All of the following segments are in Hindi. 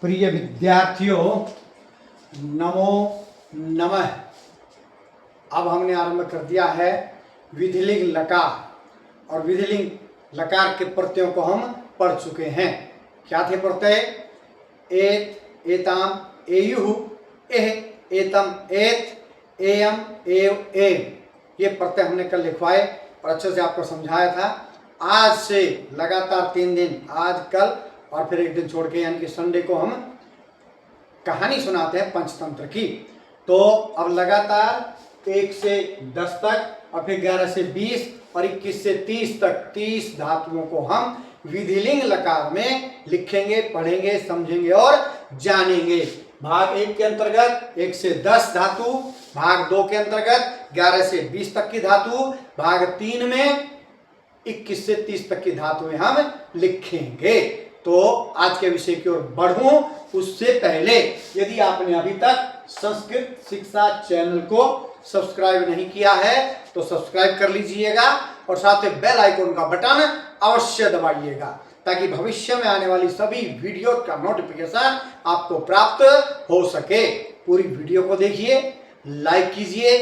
प्रिय विद्यार्थियों, नमो नमः। अब हमने आरंभ कर दिया है विधिलिंग लकार, और विधिलिंग लकार के प्रत्ययों को हम पढ़ चुके हैं। क्या थे प्रत्यय? एत, एताम, एयुः, एह, एतम, एत, एयम, एव, एम। ये प्रत्यय हमने कल लिखवाए और अच्छे से आपको समझाया था। आज से लगातार 3 दिन, आज, कल और फिर एक दिन छोड़ के, यानी कि संडे को हम कहानी सुनाते हैं पंचतंत्र की। तो अब लगातार 1 से 10 तक और फिर 11 से 20 और 21 से 30 तक 30 धातुओं को हम विधिलिंग लकार में लिखेंगे, पढ़ेंगे, समझेंगे और जानेंगे। भाग 1 के अंतर्गत 1 से 10 धातु, भाग 2 के अंतर्गत 11 से 20 तक की धातु, भाग 3 में 21 से 30 तक की धातुएं हम लिखेंगे। तो आज के विषय की ओर बढ़ूं उससे पहले यदि आपने अभी तक संस्कृत शिक्षा चैनल को सब्सक्राइब नहीं किया है तो सब्सक्राइब कर लीजिएगा और साथ में बेल आइकन का बटन अवश्य दबाइएगा, ताकि भविष्य में आने वाली सभी वीडियो का नोटिफिकेशन आपको प्राप्त हो सके। पूरी वीडियो को देखिए, लाइक कीजिए,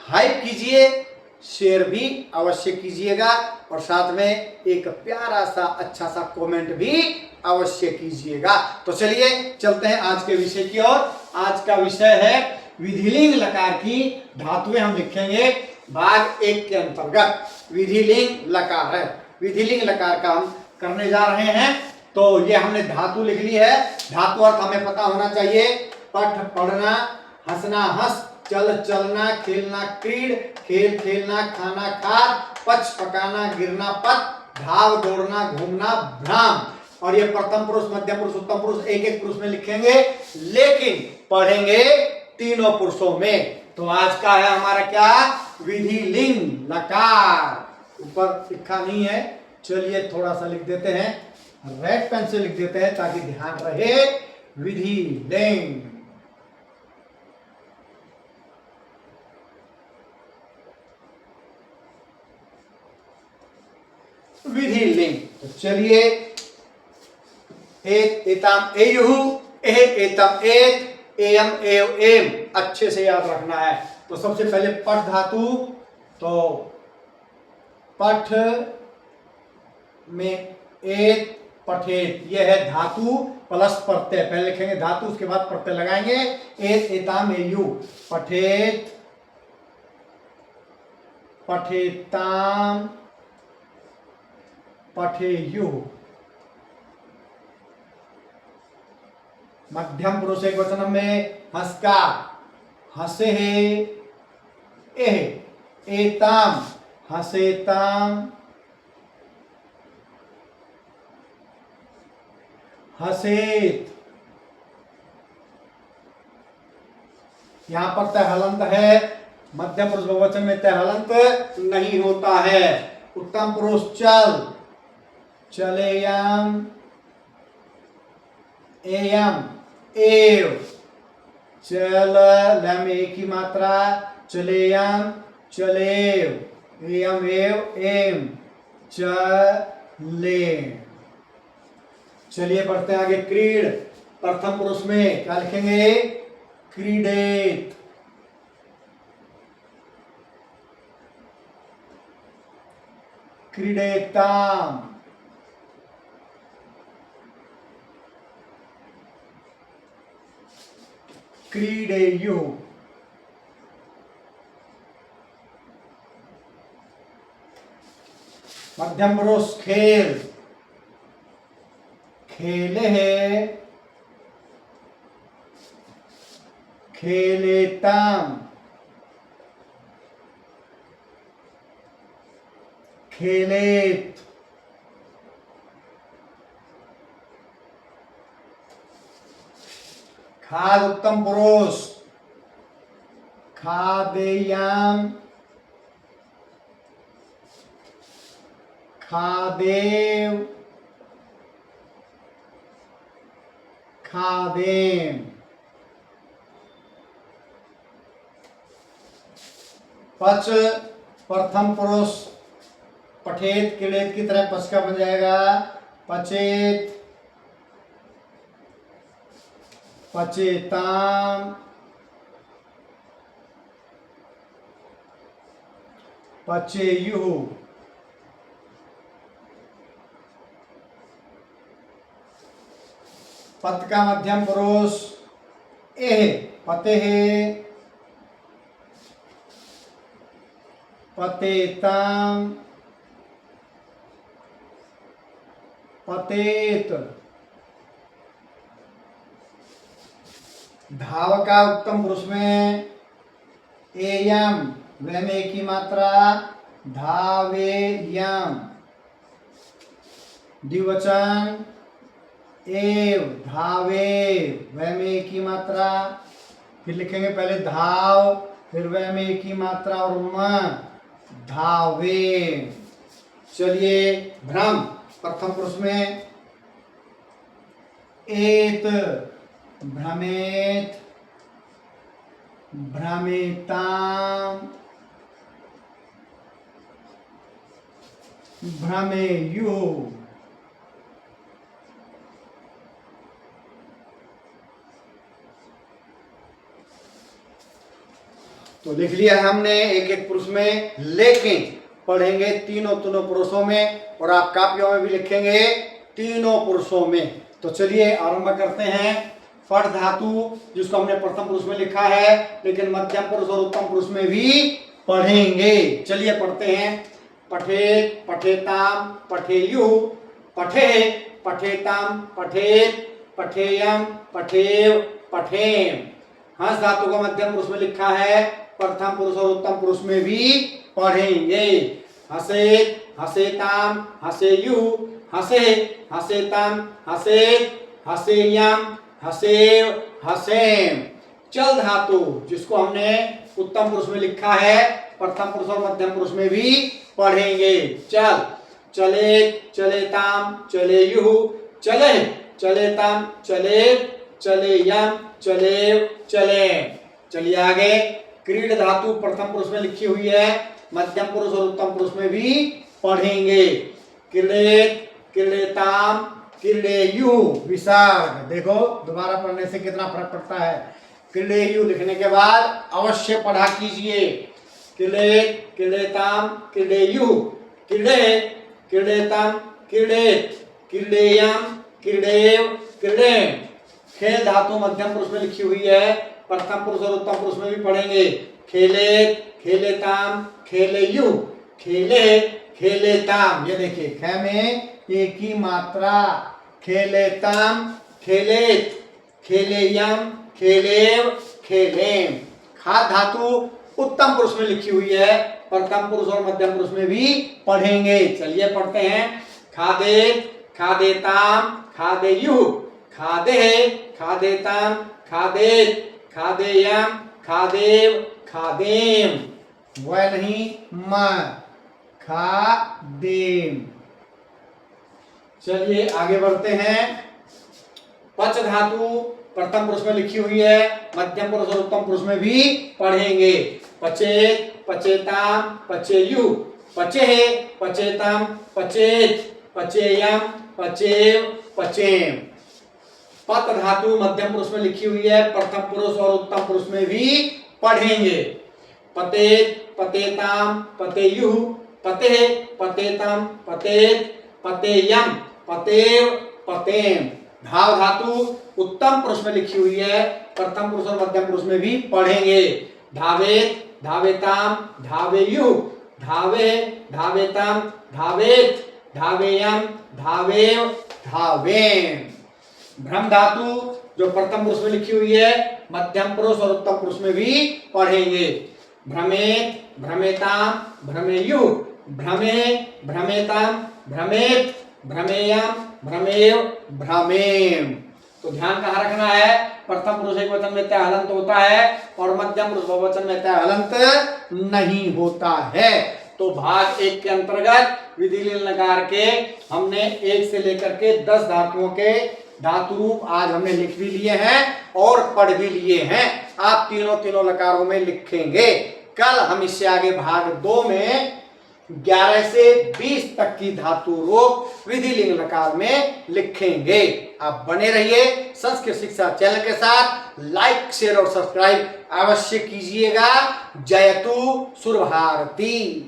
हाइप कीजिए, शेयर भी अवश्य कीजिएगा और साथ में एक प्यारा सा अच्छा सा कमेंट भी अवश्य कीजिएगा। तो चलिए चलते हैं आज के विषय की ओर। आज का विषय है विधिलिंग लकार की धातुएं हम लिखेंगे। भाग 1 के अंतर्गत विधिलिंग लकार है। विधिलिंग लकार का हम करने जा रहे हैं। तो ये हमने धातु लिख ली है। धातु अर्थ हमें पता होना चाहिए। पठ पढ़ना, हंसना हंस, चल चलना, खेलना क्रीड, खेल खेलना, खाना खाद, पच पकाना, गिरना पत, धाव दौड़ना, घूमना भ्राम। और ये प्रथम पुरुष, मध्यम पुरुष, उत्तम पुरुष एक एक पुरुष में लिखेंगे, लेकिन पढ़ेंगे तीनों पुरुषों में। तो आज का है हमारा क्या? विधिलिंग लकार। ऊपर लिखा नहीं है, चलिए थोड़ा सा लिख देते हैं, रेड पेन से लिख देते हैं ताकि ध्यान रहे। विधिलिंग, विधिलिंग। तो चलिए, एत, एताम, एयुः, एह, एतम, एत, एयम, एव, एम अच्छे से याद रखना है। तो सबसे पहले पठ धातु, तो पठ में एत, पठेत, यह है धातु प्लस प्रत्यय। पहले लिखेंगे धातु, उसके बाद प्रत्यय लगाएंगे। एत, एताम, एयुः, पठेत, पठेताम, पठेयुः। मध्यम पुरुष एक वचन में हंसका, हंसे, एह, एताम, हंसेताम, हंसेत। यहां पर तय हलंत है। मध्यम पुरुष बहुवचन में तय हलंत नहीं होता है। उत्तम पुरुष चल, चलेयम, एयम, एव, चल, लम एक ही मात्रा, चलेयम, चलेव, एयम, एव, एम, चले। चलिए बढ़ते हैं आगे। क्रीड, प्रथम पुरुष में क्या लिखेंगे? क्रीडेत, क्रीडेताम, क्रीडेयुः। मध्यम पुरुष खेल, खेले है, खेलेताम, खेलेत। खाद उत्तम पुरुष, खादेयाम, खादेव, खादेम। पच प्रथम पुरुष, पठेत किलेत की तरह पच का बन जाएगा, पचेत, पचेताम, पचेयुः, पत का मध्यम पुरुष एह, पतेः, पतेताम, पतेत। धाव का उत्तम पुरुष में एयम, वह में एक की मात्रा, धावेयम। द्विवचन एव, धावेव, वह में एक की मात्रा, फिर लिखेंगे पहले धाव, फिर वह में एक की मात्रा और म, धावे। चलिए भ्रम, प्रथम पुरुष में एत, भ्रमेत, भ्रमेताम, भ्रमेयुः। तो लिख लिया है हमने एक एक पुरुष में, लेकिन पढ़ेंगे तीनों पुरुषों में, और आप कापियों में भी लिखेंगे तीनों पुरुषों में। तो चलिए आरंभ करते हैं। पठ धातु जिसको हमने प्रथम पुरुष में लिखा है, लेकिन मध्यम पुरुष और उत्तम पुरुष में भी पढ़ेंगे। चलिए पढ़ते हैं। पठेत, पठेताम, पठेयुः, पठे, पठेताम, पठेत, पठेयम, पठेव, पठेम। हंस धातु को मध्यम पुरुष में लिखा है, प्रथम पुरुष और उत्तम पुरुष में भी पढ़ेंगे। हसेत, हसेताम, हसेयुः, हसे, हसेताम, हसेत, हसेयम, हसेव, हसेम। चल धातु जिसको हमने उत्तम पुरुष में लिखा है, प्रथम पुरुष और मध्यम पुरुष में भी पढ़ेंगे। चल, चलेत, चलेताम, चलेयुः, चले, चलेताम, चलेत, चलेयम, चलेव, चलेम। चलिए आगे। क्रीड धातु प्रथम पुरुष में लिखी हुई है, मध्यम पुरुष और उत्तम पुरुष में भी पढ़ेंगे। क्रीडेत, क्रीडेताम, क्रीडेयुः, विसर्ग। देखो दोबारा पढ़ने से कितना फर्क पड़ता है। क्रीडेयुः लिखने के बाद अवश्य पढ़ा कीजिए। क्रीडेत, क्रीडेताम, क्रीडेयुः, क्रीडेत, क्रीडेताम, क्रीडेत, क्रीडेयम, क्रीडेव, क्रीडेम। खेल धातु मध्यम पुरुष में लिखी हुई है, प्रथम पुरुष और उत्तम पुरुष में भी पढ़ेंगे। खेलेत, खेलेताम, खेलेयुः, खेले, खेलेताम। ये देखिए ख में एक ही मात्रा, खेलेताम, खेलेत, खेलेयम, खेलेव, खेलेम। खाद धातु उत्तम पुरुष में लिखी हुई है, प्रथम पुरुष और मध्यम पुरुष में भी पढ़ेंगे। चलिए पढ़ते हैं। खादेत, खादेताम, खादेयुः, खादे, खादेताम, खादेत, खादेयम, खादेव, खादेम। वह नहीं म, खादेम। चलिए आगे बढ़ते हैं। पच धातु प्रथम पुरुष में लिखी हुई है, मध्यम पुरुष और उत्तम पुरुष में भी पढ़ेंगे। पचेत, पचेताम, पचेयुः, पचेः, पचेताम, पचेत, पचेयम, पचेव, पचेम। पत धातु मध्यम पुरुष में लिखी हुई है, प्रथम पुरुष और उत्तम पुरुष में भी पढ़ेंगे। पतेत, पतेताम, पतेयुः, पतेः, पतेताम, पतेत, पतेयम, पतेव, पतेम। धाव धातु उत्तम पुरुष में लिखी हुई है, प्रथम पुरुष और मध्यम पुरुष में भी पढ़ेंगे। धावेत, धावेताम, धावेयुः, धावे, धावेताम, धावेत, धावेयम, धावेव, धावेम। भ्रम धातु जो प्रथम पुरुष में लिखी हुई है, मध्यम पुरुष और उत्तम पुरुष में भी पढ़ेंगे। भ्रमेत, भ्रमेताम, भ्रमेयुः, भ्रमे, भ्रमेताम, भ्रमेत, भ्रमेयम, भ्रमेव, भ्रमेम। तो ध्यान कहाँ रखना है, प्रथम पुरुष एक वचन में तय हलंत होता है और मध्यम पुरुष बहुवचन में तय हलंत नहीं होता है। तो भाग 1 के अंतर्गत विधिलिंग लकार के हमने 1 से लेकर के 10 धातुओं के धातु रूप आज हमने लिख भी लिए हैं और पढ़ भी लिए हैं। आप तीनों लकारों में लिखेंगे। कल हम इससे आगे भाग 2 में 11 से 20 तक की धातु रूप विधिलिंग लकार में लिखेंगे। आप बने रहिए संस्कृत शिक्षा चैनल के साथ। लाइक, शेयर और सब्सक्राइब अवश्य कीजिएगा। जयतु सुर भारती।